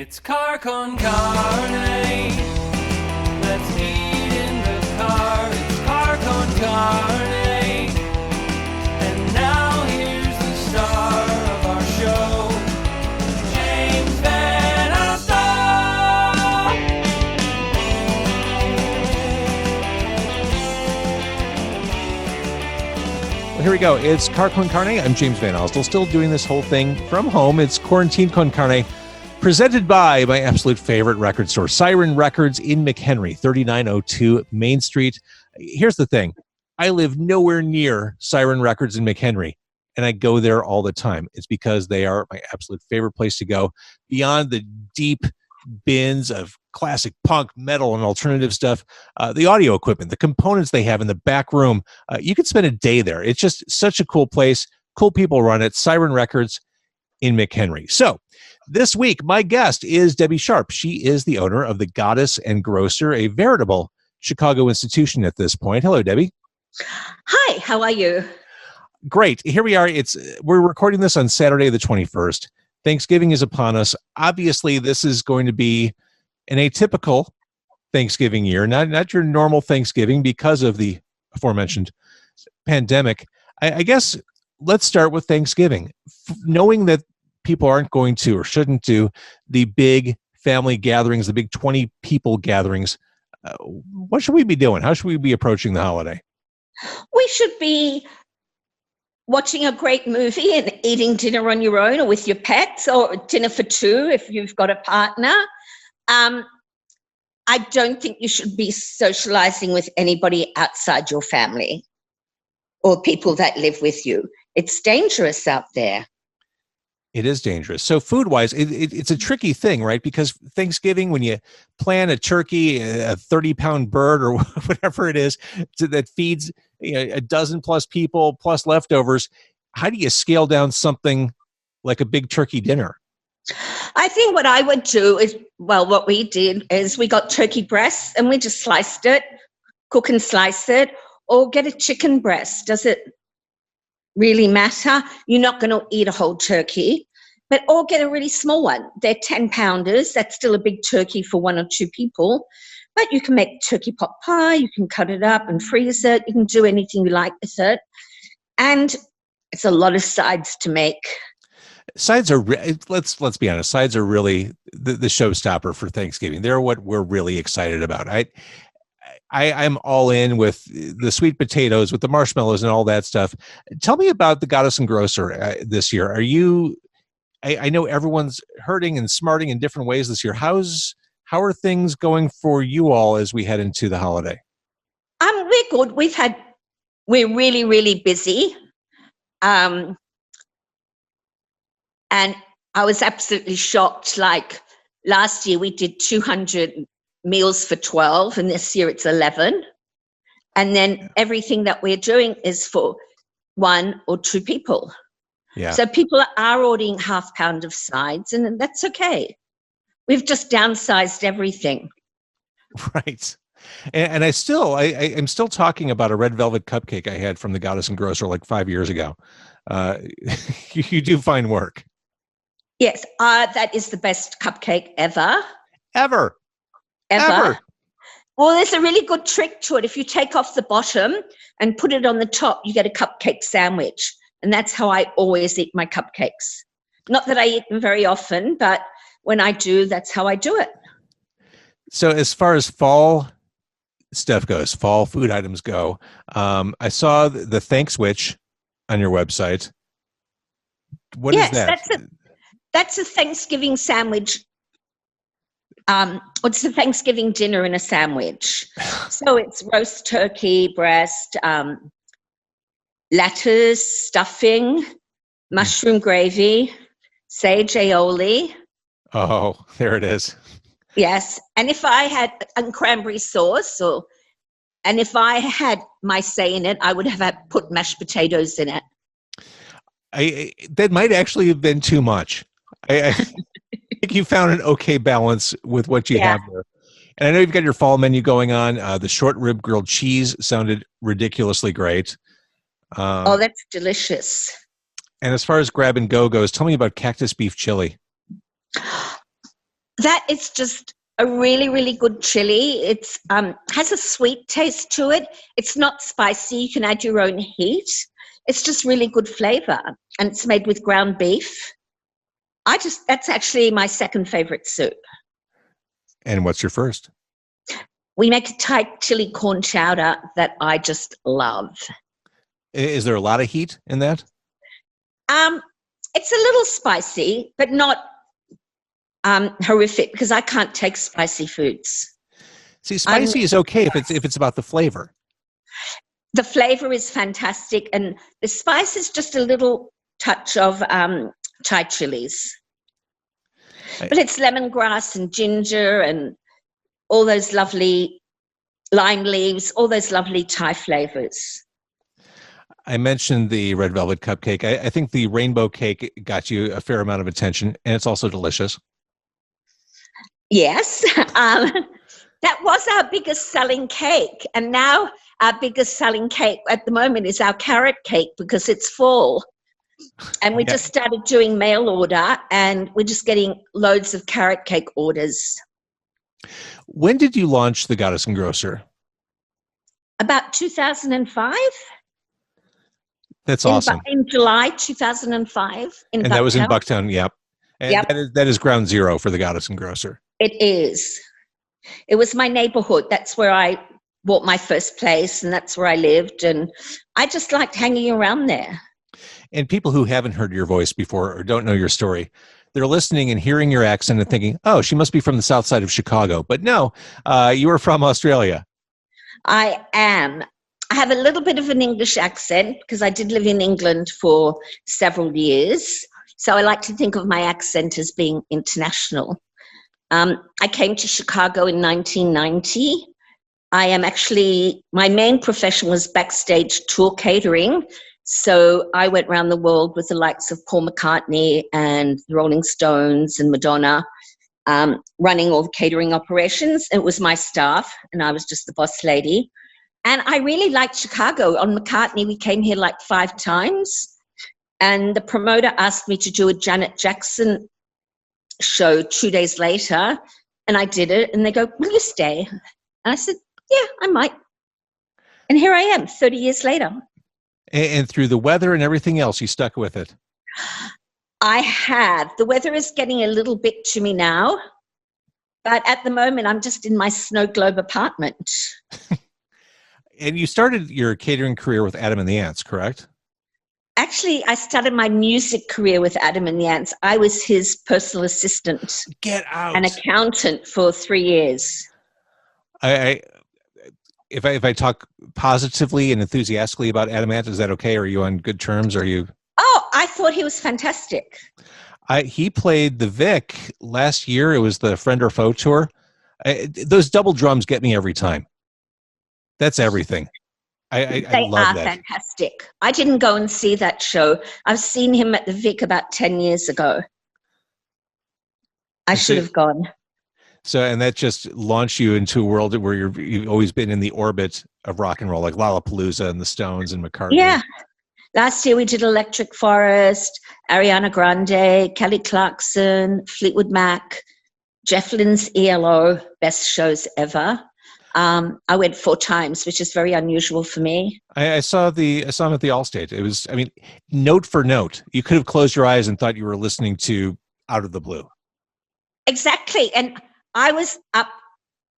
It's Car Con Carne. Let's eat in the car. It's Car Con Carne. And now here's the star of our show, James Van Alstyne. Well, here we go. It's Car Con Carne. I'm James Van Alstyne, still doing this whole thing from home. It's Quarantine Con Carne, presented by my absolute favorite record store, Siren Records in McHenry, 3902 Main Street. Here's the thing. I live nowhere near Siren Records in McHenry, and I go there all the time. It's because they are my absolute favorite place to go. Beyond the deep bins of classic punk, metal, and alternative stuff, the audio equipment, the components they have in the back room, you could spend a day there. It's just such a cool place. Cool people run it. Siren Records in McHenry. So this week, my guest is Debbie Sharpe. She is the owner of the Goddess and Grocer, a veritable Chicago institution at this point. Hello, Debbie. Hi, how are you? Great. Here we are. We're recording this on Saturday, the 21st. Thanksgiving is upon us. Obviously, this is going to be an atypical Thanksgiving year, not your normal Thanksgiving because of the aforementioned pandemic. I guess let's start with Thanksgiving. Knowing that people aren't going to or shouldn't do the big family gatherings, the big 20 people gatherings, what should we be doing? How should we be approaching the holiday? We should be watching a great movie and eating dinner on your own or with your pets, or dinner for two if you've got a partner. I don't think you should be socializing with anybody outside your family or people that live with you. It's dangerous out there. It is dangerous. So food-wise, it's a tricky thing, right? Because Thanksgiving, when you plan a turkey, a 30-pound bird or whatever it is that feeds a dozen plus people plus leftovers, how do you scale down something like a big turkey dinner? I think what I would do is, what we did is we got turkey breasts and we just sliced it, cook and slice it, or get a chicken breast. Does it really matter? You're not going to eat a whole turkey, or get a really small one. They're 10-pounders. That's still a big turkey for one or two people. But you can make turkey pot pie. You can cut it up and freeze it. You can do anything you like with it. And it's a lot of sides to make. Sides are, let's be honest, sides are really the showstopper for Thanksgiving. They're what we're really excited about. I'm all in with the sweet potatoes, with the marshmallows and all that stuff. Tell me about the Goddess and Grocer this year. I know everyone's hurting and smarting in different ways this year. How are things going for you all as we head into the holiday? We're good. We're really, really busy. And I was absolutely shocked. Like last year we did 200 meals for 12, and this year it's 11. And then everything that we're doing is for one or two people. Yeah. So people are ordering half pound of sides, and that's okay. We've just downsized everything. Right. And I'm still talking about a red velvet cupcake I had from the Goddess and Grocer like 5 years ago. You do fine work. Yes, that is the best cupcake ever. Ever. Well, there's a really good trick to it. If you take off the bottom and put it on the top, you get a cupcake sandwich. And that's how I always eat my cupcakes. Not that I eat them very often, but when I do, that's how I do it. So as far as fall stuff goes, fall food items go, I saw the Thanks Witch on your website. What is that? That's a Thanksgiving sandwich. It's a Thanksgiving dinner in a sandwich. So it's roast turkey, breast, lettuce, stuffing, mushroom gravy, sage aioli. Oh, there it is. Yes. And if I had cranberry sauce, and if I had my say in it, I would have put mashed potatoes in it. That might actually have been too much. I think you found an okay balance with what you have there. And I know you've got your fall menu going on. The short rib grilled cheese sounded ridiculously great. That's delicious. And as far as grab and go goes, tell me about cactus beef chili. That is just a really, really good chili. It's has a sweet taste to it. It's not spicy. You can add your own heat. It's just really good flavor, and it's made with ground beef. That's actually my second favorite soup. And what's your first? We make a Thai chili corn chowder that I just love. Is there a lot of heat in that? It's a little spicy, but not horrific, because I can't take spicy foods. See, spicy is okay if it's about the flavor. The flavor is fantastic, and the spice is just a little touch of Thai chilies. But it's lemongrass and ginger and all those lovely lime leaves, all those lovely Thai flavors. I mentioned the red velvet cupcake. I think the rainbow cake got you a fair amount of attention, and it's also delicious. Yes, that was our biggest selling cake. And now our biggest selling cake at the moment is our carrot cake, because it's fall. And we just started doing mail order, and we're just getting loads of carrot cake orders. When did you launch the Goddess and Grocer? About 2005. That's awesome. In July 2005. And that was in Bucktown, yep. And that is ground zero for the Goddess and Grocer. It is. It was my neighborhood. That's where I bought my first place, and that's where I lived. And I just liked hanging around there. And people who haven't heard your voice before or don't know your story, they're listening and hearing your accent and thinking, oh, she must be from the south side of Chicago. But no, you are from Australia. I am. I have a little bit of an English accent because I did live in England for several years. So I like to think of my accent as being international. I came to Chicago in 1990. My main profession was backstage tour catering. So I went around the world with the likes of Paul McCartney and the Rolling Stones and Madonna, running all the catering operations. It was my staff, and I was just the boss lady. And I really liked Chicago. On McCartney, we came here like 5 times. And the promoter asked me to do a Janet Jackson show 2 days later. And I did it. And they go, will you stay? And I said, yeah, I might. And here I am 30 years later. And through the weather and everything else, you stuck with it. I have. The weather is getting a little bit to me now. But at the moment, I'm just in my snow globe apartment. And you started your catering career with Adam and the Ants, correct? Actually, I started my music career with Adam and the Ants. I was his personal assistant. Get out. An accountant for 3 years. If I talk positively and enthusiastically about Adam Ant, is that okay? Are you on good terms? Are you? Oh, I thought he was fantastic. He played the Vic last year. It was the Friend or Foe tour. Those double drums get me every time. That's everything. I love that. They are fantastic. I didn't go and see that show. I've seen him at the Vic about 10 years ago. I should have gone. So, and that just launched you into a world where you've always been in the orbit of rock and roll, like Lollapalooza and the Stones and McCartney. Yeah. Last year we did Electric Forest, Ariana Grande, Kelly Clarkson, Fleetwood Mac, Jeff Lynne's ELO, best shows ever. I went 4 times, which is very unusual for me. I saw him at the Allstate. It was, note for note, you could have closed your eyes and thought you were listening to Out of the Blue. Exactly. And I was up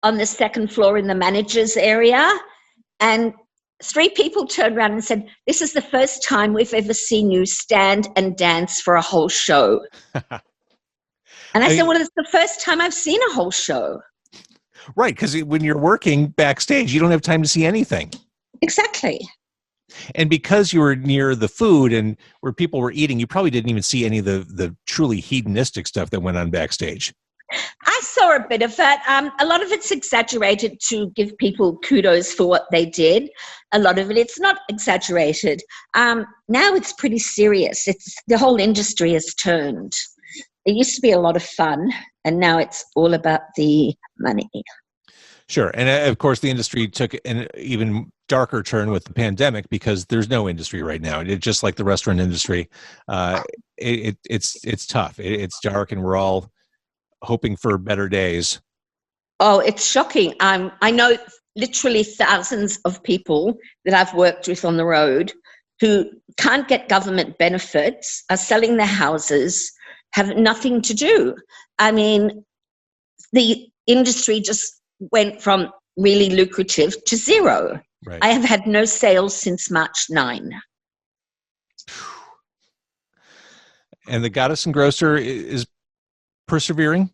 on the second floor in the manager's area, and 3 people turned around and said, this is the first time we've ever seen you stand and dance for a whole show. And I said, well, it's the first time I've seen a whole show. Right, because when you're working backstage, you don't have time to see anything. Exactly. And because you were near the food and where people were eating, you probably didn't even see any of the truly hedonistic stuff that went on backstage. I saw a bit of it. A lot of it's exaggerated to give people kudos for what they did. A lot of it's not exaggerated. Now it's pretty serious. The whole industry has turned. It used to be a lot of fun, and now it's all about the money. Sure. And of course, the industry took an even darker turn with the pandemic because there's no industry right now. It's just like the restaurant industry. It's tough. It's dark, and we're all hoping for better days. Oh, it's shocking. I know literally thousands of people that I've worked with on the road who can't get government benefits, are selling their houses, have nothing to do. I mean, the industry just went from really lucrative to zero. Right. I have had no sales since March 9. And the Goddess and Grocer is persevering?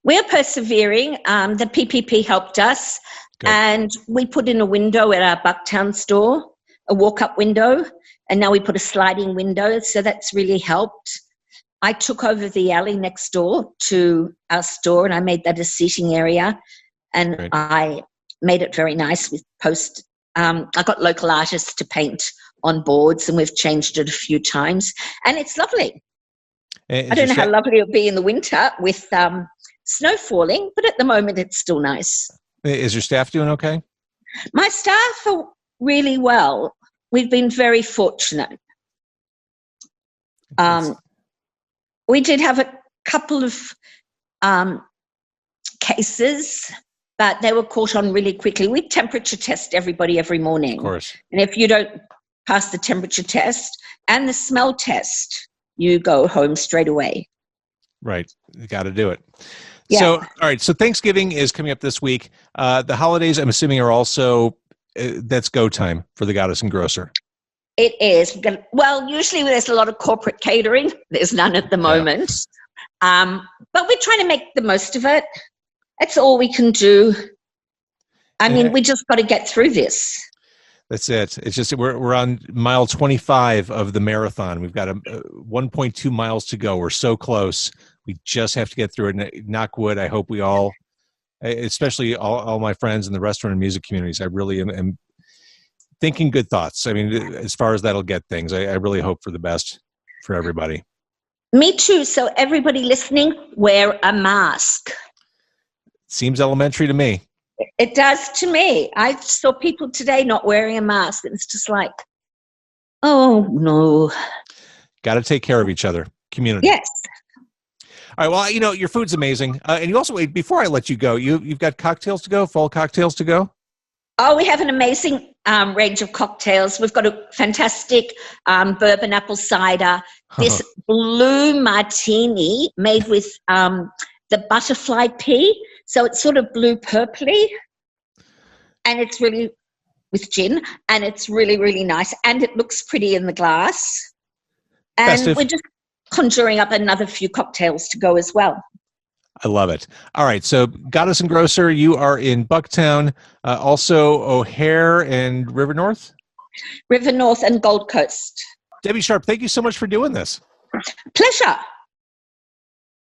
We're persevering. The PPP helped us. Good. And we put in a window at our Bucktown store, a walk-up window, and now we put a sliding window, so that's really helped. I took over the alley next door to our store, and I made that a seating area, and Great. I made it very nice with I got local artists to paint on boards, and we've changed it a few times, and it's lovely. I don't know how lovely it'll be in the winter with snow falling, but at the moment it's still nice. Is your staff doing okay? My staff are really well. We've been very fortunate. We did have a couple of cases, but they were caught on really quickly. We temperature test everybody every morning. Of course. And if you don't pass the temperature test and the smell test, you go home straight away. Right. You got to do it. Yeah. So, all right. So Thanksgiving is coming up this week. The holidays, I'm assuming, are also, that's go time for the Goddess and Grocer. It is. Well, usually there's a lot of corporate catering. There's none at the moment. But we're trying to make the most of it. That's all we can do. I mean, we just got to get through this. That's it. It's just we're on mile 25 of the marathon. We've got 1.2 miles to go. We're so close. We just have to get through it. Knock wood. I hope we all, especially all my friends in the restaurant and music communities, I really am thinking good thoughts. I mean, as far as that'll get things, I really hope for the best for everybody. Me too. So everybody listening, wear a mask. Seems elementary to me. It does to me. I saw people today not wearing a mask. And it's just like, oh, no. Got to take care of each other. Community. Yes. All right. Well, your food's amazing. And you also, before I let you go, you've got cocktails to go, fall cocktails to go? Oh, we have an amazing range of cocktails. We've got a fantastic bourbon apple cider. This blue martini made with the butterfly pea. So it's sort of blue purpley. And it's really with gin. And it's really, really nice. And it looks pretty in the glass. And Festive. we're just conjuring up another few cocktails to go as well. I love it. All right. So Goddess and Grocer, you are in Bucktown, also O'Hare and River North? River North and Gold Coast. Debbie Sharpe, thank you so much for doing this. Pleasure.